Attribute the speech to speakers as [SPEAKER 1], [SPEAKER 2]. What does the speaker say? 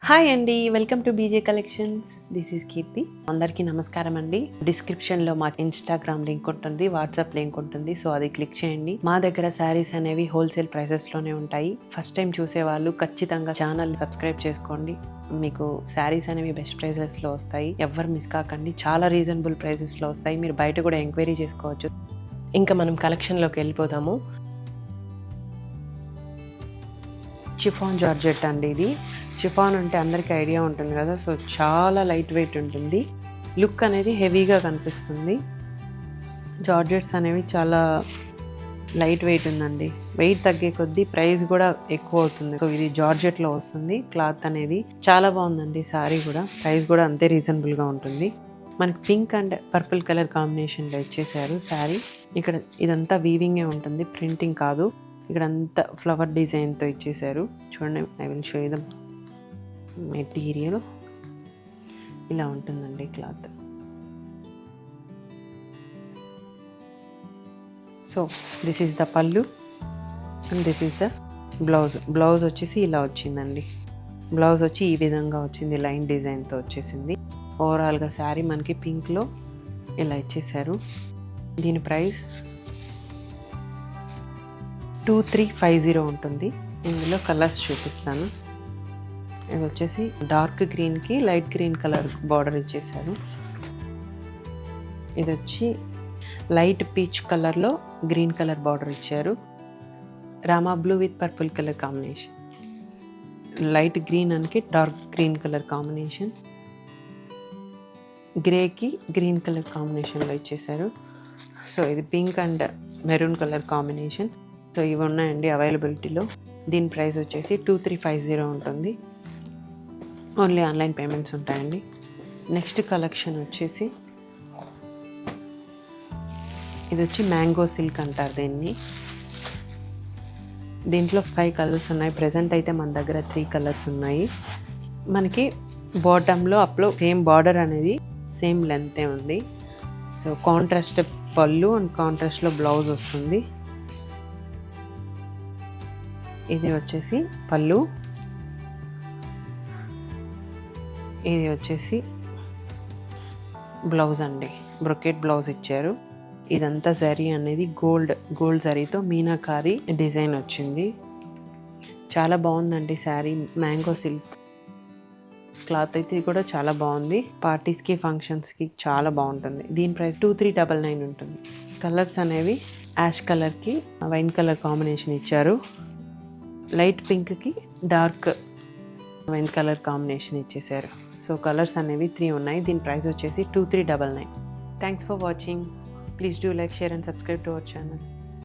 [SPEAKER 1] Hi అండి, welcome to BJ collections. This is Keerthi. అందరికీ నమస్కారం అండి. డిస్క్రిప్షన్లో మా ఇన్స్టాగ్రామ్ లింక్ ఉంటుంది, వాట్సాప్ లింక్ ఉంటుంది. సో అది క్లిక్ చేయండి. మా దగ్గర శారీస్ అనేవి హోల్సేల్ ప్రైసెస్లోనే ఉంటాయి. ఫస్ట్ టైం చూసే వాళ్ళు ఖచ్చితంగా ఛానల్ సబ్స్క్రైబ్ చేసుకోండి. మీకు శారీస్ అనేవి బెస్ట్ ప్రైసెస్లో వస్తాయి. ఎవరు మిస్ కాకండి. చాలా రీజనబుల్ ప్రైసెస్లో వస్తాయి. మీరు బయట కూడా ఎంక్వైరీ చేసుకోవచ్చు. ఇంకా మనం కలెక్షన్లోకి వెళ్ళిపోతాము. షిఫాన్ జార్జెట్ అండి. ఇది షిఫాన్ అంటే అందరికీ ఐడియా ఉంటుంది కదా. సో చాలా లైట్ వెయిట్ ఉంటుంది. లుక్ అనేది హెవీగా కనిపిస్తుంది. జార్జెట్స్ అనేవి చాలా లైట్ వెయిట్ ఉందండి. వెయిట్ తగ్గే కొద్దీ ప్రైస్ కూడా ఎక్కువ అవుతుంది. సో ఇది జార్జెట్లో వస్తుంది. క్లాత్ అనేది చాలా బాగుందండి. శారీ కూడా ప్రైస్ కూడా అంతే రీజనబుల్గా ఉంటుంది. మనకి పింక్ అండ్ పర్పుల్ కలర్ కాంబినేషన్లో ఇచ్చేసారు శారీ. ఇక్కడ ఇదంతా వీవింగే ఉంటుంది, ప్రింటింగ్ కాదు. ఇక్కడ అంతా ఫ్లవర్ డిజైన్తో ఇచ్చేసారు. చూడండి, I will show you the material. ఇలా ఉంటుందండి cloth. So this is the pallu and this is the blouse. Blouse వచ్చేసి ఇలా వచ్చిందండి. బ్లౌజ్ వచ్చి ఈ విధంగా వచ్చింది, లైన్ డిజైన్తో వచ్చేసింది. ఓవరాల్గా శారీ మనకి పింక్లో ఇలా ఇచ్చేసారు. దీని ప్రైస్ 2350 ఉంటుంది. ఇందులో కలర్స్ చూపిస్తాను. ఇది వచ్చేసి డార్క్ గ్రీన్కి లైట్ గ్రీన్ కలర్ బార్డర్ ఇచ్చేసారు. ఇది వచ్చి లైట్ పీచ్ కలర్లో గ్రీన్ కలర్ బార్డర్ ఇచ్చారు. రామా blue with purple colour combination. Light green అనికి డార్క్ గ్రీన్ కలర్ కాంబినేషన్. గ్రేకి గ్రీన్ కలర్ కాంబినేషన్లో ఇచ్చేసారు. సో ఇది pink and maroon colour combination. So ఇవి ఉన్నాయండి అవైలబిలిటీలో. దీని ప్రైస్ వచ్చేసి 2350 ఉంటుంది. ఓన్లీ ఆన్లైన్ పేమెంట్స్ ఉంటాయండి. నెక్స్ట్ కలెక్షన్ వచ్చేసి ఇది వచ్చి మ్యాంగో సిల్క్ అంటారు దీన్ని. దీంట్లో 5 కలర్స్ ఉన్నాయి. ప్రజెంట్ అయితే మన దగ్గర 3 కలర్స్ ఉన్నాయి. మనకి బాటంలో అప్లో సేమ్ బార్డర్ అనేది సేమ్ లెంతే ఉంది. సో కాంట్రాస్ట్ పళ్ళు అండ్ కాంట్రాస్ట్లో బ్లౌజ్ వస్తుంది. ఇది వచ్చేసి పళ్ళు, ఇది వచ్చేసి బ్లౌజ్ అండి. బ్రొకెట్ బ్లౌజ్ ఇచ్చారు. ఇదంతా జరీ అనేది గోల్డ్ జరీతో మీనాకారి డిజైన్ వచ్చింది. చాలా బాగుందండి శారీ. మ్యాంగో సిల్క్ క్లాత్ అయితే కూడా చాలా బాగుంది. పార్టీస్కి ఫంక్షన్స్కి చాలా బాగుంటుంది. దీని ప్రైస్ 2399 ఉంటుంది. కలర్స్ అనేవి యాష్ కలర్కి వైన్ కలర్ కాంబినేషన్ ఇచ్చారు. లైట్ పింక్కి డార్క్ వైన్ కలర్ కాంబినేషన్ ఇచ్చేసారు. సో కలర్స్ అనేవి 3 ఉన్నాయి. దీని ప్రైస్ వచ్చేసి 2399. Thanks for watching. Please do like, share and subscribe to our channel.